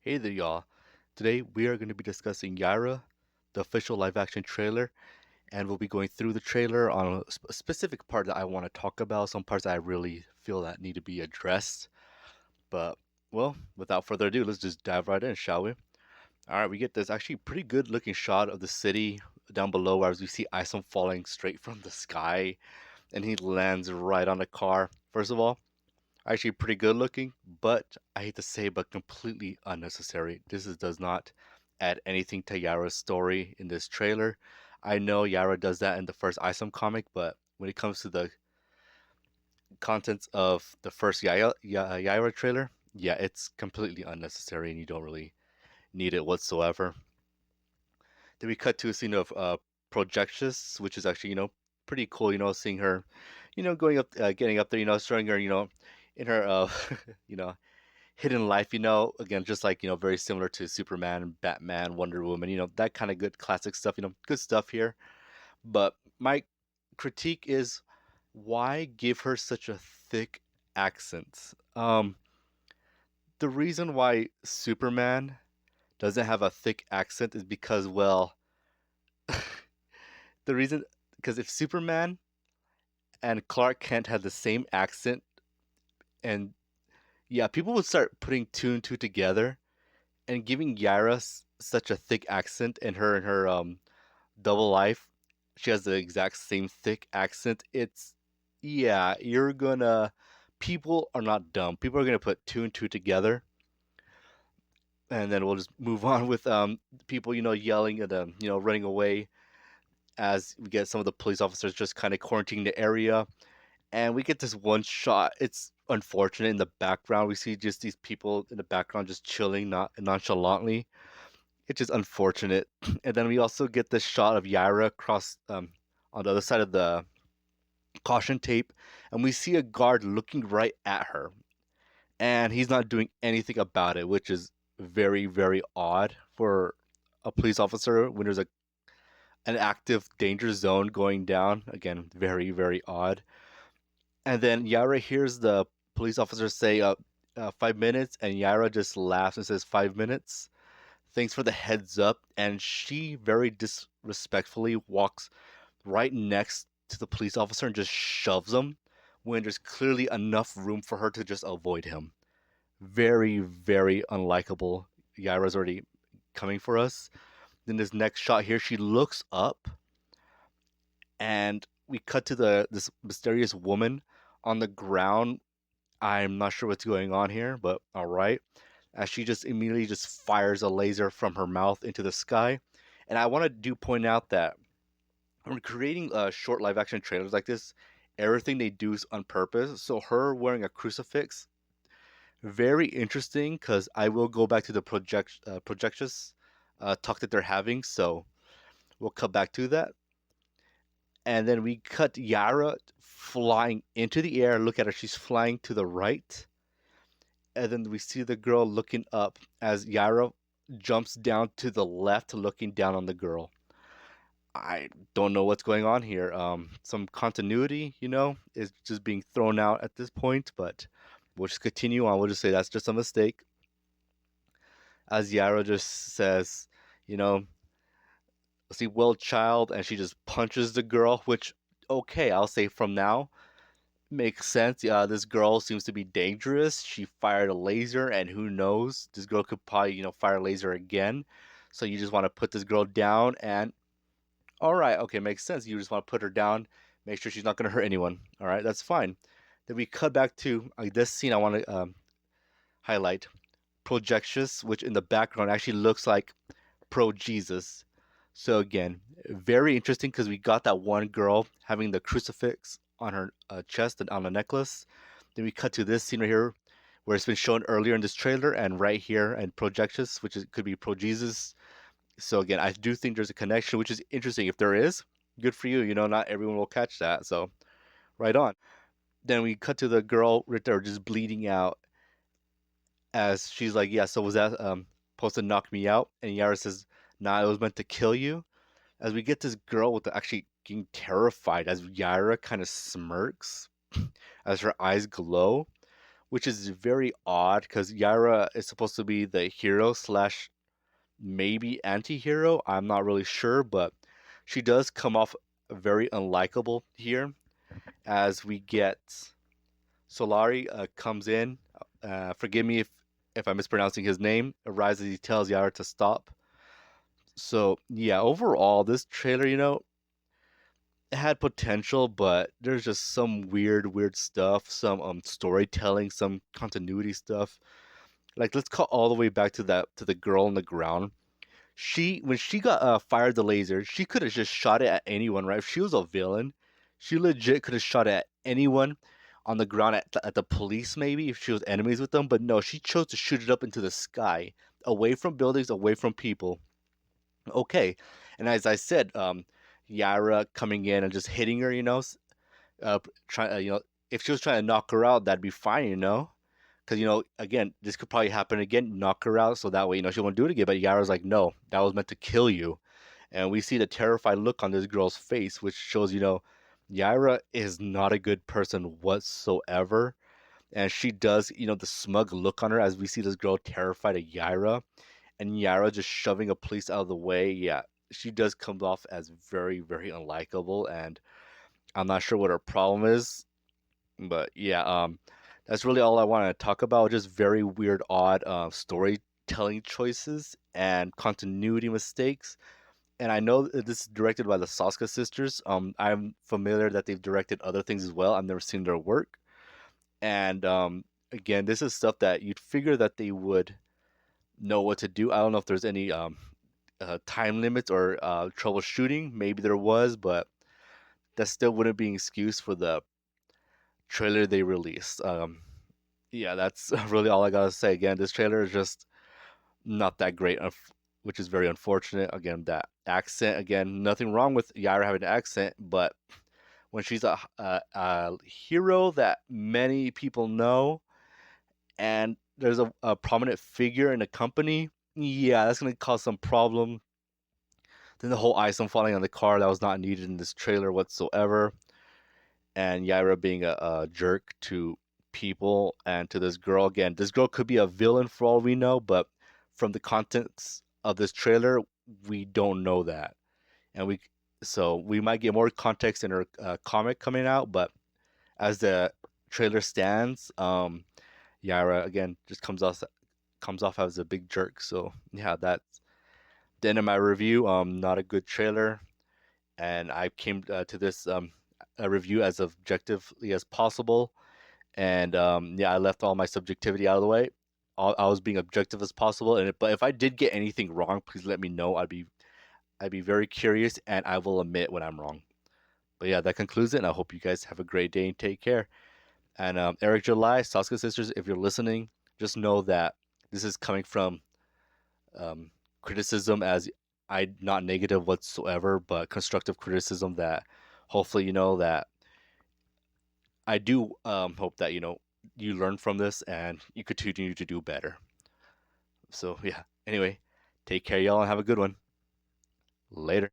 Hey there, y'all. Today we are going to be discussing Yaira, the official live action trailer, and we'll be going through the trailer on a specific part that I want to talk about, some parts that I really feel that need to be addressed. But, well, without further ado, let's just dive right in, shall we? Alright, we get this actually pretty good looking shot of the city down below as we see Isom falling straight from the sky, and he lands right on the car. First of all, actually pretty good looking, but I hate to say, but completely unnecessary. Does not add anything to Yara's story in this trailer. I know Yara does that in the first Isom comic, but when it comes to the contents of the first Yaira trailer, yeah, it's completely unnecessary and you don't really need it whatsoever. Then we cut to a scene of Projectious, which is actually, pretty cool, seeing her, going up, getting up there, showing her, in her, you know, hidden life, again, just like, very similar to Superman, Batman, Wonder Woman, that kind of good classic stuff, good stuff here. But my critique is why give her such a thick accent? The reason why Superman doesn't have a thick accent is because, well, the reason, because if Superman and Clark Kent had the same accent, and yeah, people would start putting two and two together and giving Yaira such a thick accent in her double life. She has the exact same thick accent. It's yeah, you're gonna people are not dumb. People are gonna put two and two together, and then we'll just move on with people yelling at them, running away as we get some of the police officers just kind of quarantining the area, and we get this one shot. It's unfortunate in the background. We see just these people in the background just chilling, not nonchalantly. It's just unfortunate. And then we also get this shot of Yaira across on the other side of the caution tape, and we see a guard looking right at her, and he's not doing anything about it, which is very, very odd for a police officer when there's an active danger zone going down. Again, very, very odd. And then Yaira hears the police officer say, 5 minutes, and Yaira just laughs and says, 5 minutes. Thanks for the heads up. And she very disrespectfully walks right next to the police officer and just shoves him when there's clearly enough room for her to just avoid him. Very, very unlikable. Yaira's already coming for us. Then this next shot here, she looks up and we cut to this mysterious woman on the ground. I'm not sure what's going on here, but all right. As she just immediately just fires a laser from her mouth into the sky. And I want to do point out that when creating short live action trailers like this, everything they do is on purpose. So her wearing a crucifix, very interesting because I will go back to the projections talk that they're having. So we'll cut back to that. And then we cut Yara flying into the air. Look at her; she's flying to the right. And then we see the girl looking up as Yara jumps down to the left, looking down on the girl. I don't know what's going on here. Some continuity, is just being thrown out at this point, but we'll just continue on. We'll just say that's just a mistake. As Yara just says, you know, see, well, child, and she just punches the girl, which, okay, I'll say from now, makes sense. Yeah, this girl seems to be dangerous. She fired a laser, and who knows? This girl could probably, fire a laser again. So you just want to put this girl down, and all right, okay, makes sense. You just want to put her down, make sure she's not going to hurt anyone. All right, that's fine. Then we cut back to this scene. I want to highlight Projectious, which in the background actually looks like Pro Jesus. So again, very interesting because we got that one girl having the crucifix on her chest and on a necklace. Then we cut to this scene right here, where it's been shown earlier in this trailer, and right here and Projectious, which could be Pro Jesus. So again, I do think there's a connection, which is interesting. If there is, good for you. Not everyone will catch that. So right on. Then we cut to the girl right there, just bleeding out, as she's like, "Yeah, so was that supposed to knock me out?" And Yara says, "Nah, it was meant to kill you." As we get this girl with actually getting terrified, as Yaira kind of smirks, as her eyes glow. which is very odd because Yaira is supposed to be the hero slash maybe anti-hero. I'm not really sure, but she does come off very unlikable here as we get Solari comes in. Forgive me if I'm mispronouncing his name. Arises, he tells Yara to stop. So yeah, overall, this trailer, it had potential, but there's just some weird stuff, some storytelling, some continuity stuff. Like let's call all the way back to that to the girl on the ground. She when she got fired the laser, she could have just shot it at anyone, right? If she was a villain, she legit could have shot it at anyone on the ground at the police maybe if she was enemies with them. But no, she chose to shoot it up into the sky, away from buildings, away from people. Okay, and as I said, Yara coming in and just hitting her, try, if she was trying to knock her out, that'd be fine, because again, this could probably happen again, knock her out, so that way she won't do it again. But Yara's like, no, that was meant to kill you, and we see the terrified look on this girl's face, which shows Yaira is not a good person whatsoever, and she does the smug look on her as we see this girl terrified of Yaira, and Yaira just shoving a police out of the way. Yeah, she does come off as very unlikable, and I'm not sure what her problem is, but yeah, that's really all I wanted to talk about. Just very weird, odd storytelling choices and continuity mistakes. And I know that this is directed by the Soska sisters. I'm familiar that they've directed other things as well. I've never seen their work. And again, this is stuff that you'd figure that they would know what to do. I don't know if there's any time limits or troubleshooting. Maybe there was, but that still wouldn't be an excuse for the trailer they released. Yeah, that's really all I gotta say. Again, this trailer is just not that great, which is very unfortunate. Again, that accent. Again, nothing wrong with Yaira having an accent, but when she's a hero that many people know, and there's a prominent figure in the company, yeah, that's gonna cause some problem. Then the whole ice falling on the car that was not needed in this trailer whatsoever, and Yaira being a jerk to people and to this girl. Again, this girl could be a villain for all we know, but from the contents of this trailer, we don't know that, and we might get more context in her comic coming out. But as the trailer stands, Yaira again just comes off as a big jerk. So yeah, that's the end of my review. Not a good trailer, and I came to this a review as objectively as possible. And yeah, I left all my subjectivity out of the way. I was being objective as possible. But if I did get anything wrong, please let me know. I'd be very curious, and I will admit when I'm wrong. But yeah, that concludes it. And I hope you guys have a great day and take care. And Eric July, Saska Sisters, if you're listening, just know that this is coming from criticism as I not negative whatsoever, but constructive criticism that hopefully that I do hope that you learn from this and you continue to do better. So yeah. Anyway, take care, y'all, and have a good one. Later.